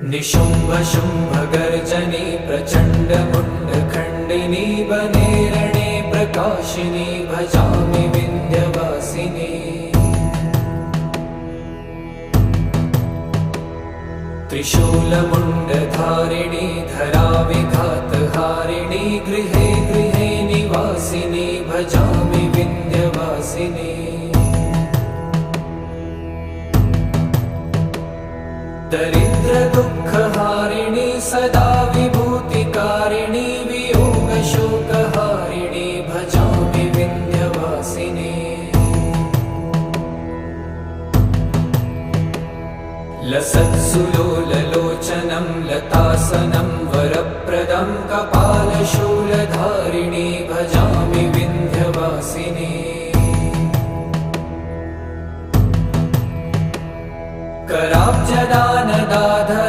निशुम्भ शुम्भ गर्जनी प्रचण्ड मुण्ड खण्डिनी वने रणे प्रकाशिनी भजामि विन्ध्यवासिनी। त्रिशूलमुण्डधारिणी धराविघातहारिणी गृहे गृहे निवासिनी भजामि विन्ध्यवासिनी। दरिद्र दुःखहारिणी सदा विभूतिकारिणी वियोगशोकहारिणी भजामि विन्ध्यवासिनी। लसत्सुलोललोचनं लतासनं वरप्रदं कपालशूलधारिणी भजामि विन्ध्यवासिनी। कराब्जदानदाधरा